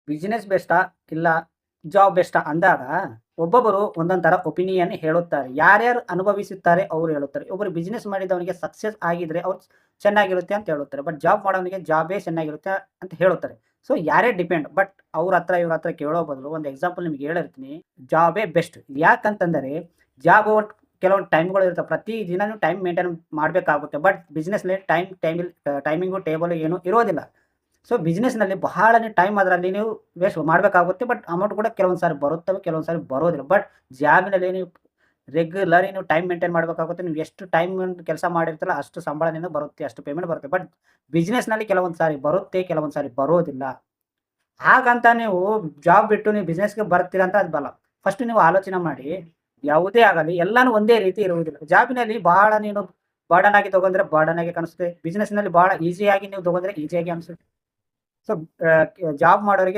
Business ಬೆಸ್ಟಾ? ಇಲ್ಲ job ಬೆಸ್ಟಾ? ಅಂದಾಗ ಒಬ್ಬೊಬ್ಬರು ಒಂದೊಂದು ಥರ ಒಪಿನಿಯನ್ ಹೇಳುತ್ತಾರೆ. ಯಾರ್ಯಾರು ಅನುಭವಿಸುತ್ತಾರೆ ಅವ್ರು ಹೇಳುತ್ತಾರೆ. ಒಬ್ಬರು ಬಿಸಿನೆಸ್ ಮಾಡಿದವನಿಗೆ ಸಕ್ಸಸ್ ಆಗಿದ್ರೆ ಅವ್ರು ಚೆನ್ನಾಗಿರುತ್ತೆ ಅಂತ ಹೇಳುತ್ತಾರೆ. ಬಟ್ ಜಾಬ್ ಮಾಡೋನಿಗೆ ಜಾಬೇ ಚೆನ್ನಾಗಿರುತ್ತೆ ಅಂತ ಹೇಳುತ್ತಾರೆ. ಸೊ ಯಾರೇ ಡಿಪೆಂಡ್. ಬಟ್ ಅವ್ರ ಹತ್ರ ಇವ್ರ ಹತ್ರ ಕೇಳೋ ಬದಲು ಒಂದು ಎಕ್ಸಾಂಪಲ್ ನಿಮ್ಗೆ ಹೇಳಿರ್ತೀನಿ. ಜಾಬೇ ಬೆಸ್ಟ್. ಯಾಕಂತಂದರೆ ಜಾಬ್ ಕೆಲವೊಂದು ಟೈಮ್‌ಗಳು ಇರ್ತವೆ. ಪ್ರತಿ ದಿನಾನೂ ಟೈಮ್ ಮೇಂಟೈನ್ ಮಾಡಬೇಕಾಗುತ್ತೆ. ಬಟ್ ಬಿಸಿನೆಸ್‌ಲಿ ಟೈಮಿಂಗು ಟೇಬಲ್ ಏನು ಇರೋದಿಲ್ಲ. ಸೊ ಬಿಸಿನೆಸ್‌ನಲ್ಲಿ ಬಹಳನೇ ಟೈಮ್ ಅದರಲ್ಲಿ ನೀವು ವೇಸ್ಟ್ ಮಾಡಬೇಕಾಗುತ್ತೆ. ಬಟ್ ಅಮೌಂಟ್ ಕೂಡ ಕೆಲವೊಂದು ಸಾರಿ ಬರುತ್ತವೆ, ಕೆಲವೊಂದು ಸಾರಿ ಬರೋದಿಲ್ಲ. ಬಟ್ ಜಾಬ್‌ನಲ್ಲಿ ನೀವು ರೆಗ್ಯುಲರಿ ನೀವು ಟೈಮ್ ಮೇಂಟೈನ್ ಮಾಡಬೇಕಾಗುತ್ತೆ. ನೀವು ಎಷ್ಟು ಟೈಮ್ ಕೆಲಸ ಮಾಡಿರ್ತೀರಲ್ಲ ಅಷ್ಟು ಸಂಬಳ ನಿಮಗೆ ಬರುತ್ತೆ, ಅಷ್ಟು ಪೇಮೆಂಟ್ ಬರುತ್ತೆ. ಬಟ್ ಬಿಸಿನೆಸ್‌ನಲ್ಲಿ ಕೆಲವೊಂದು ಸಾರಿ ಬರುತ್ತೆ, ಕೆಲವೊಂದು ಸಾರಿ ಬರೋದಿಲ್ಲ. ಹಾಗಂತ ನೀವು ಜಾಬ್ ಬಿಟ್ಟು ನೀವು ಬಿಸಿನೆಸ್‌ಗೆ ಬರ್ತೀರಾ ಅಂತ ಅದು ಬಲ್ಲ. ಫಸ್ಟ್ ನೀವು ಆಲೋಚನೆ ಮಾಡಿ. ಯಾವುದೇ ಆಗಲಿ ಎಲ್ಲಾನು ಒಂದೇ ರೀತಿ ಇರುವುದಿಲ್ಲ. ಜಾಬಿನಲ್ಲಿ ಬಹಳ ನೀನು ಬರ್ಡನ್ ಆಗಿ ತಗೊಂಡ್ರೆ ಬರ್ಡನ್ ಆಗಿ ಕಾಣಿಸುತ್ತೆ. ಬಿಸಿನೆಸ್‌ನಲ್ಲಿ ಬಹಳ ಈಸಿಯಾಗಿ ನೀವು ತಗೊಂಡ್ರೆ ಈಸಿಯಾಗಿ ಅನಿಸುತ್ತೆ. ಸೊ ಜಾಬ್ ಮಾಡೋರಿಗೆ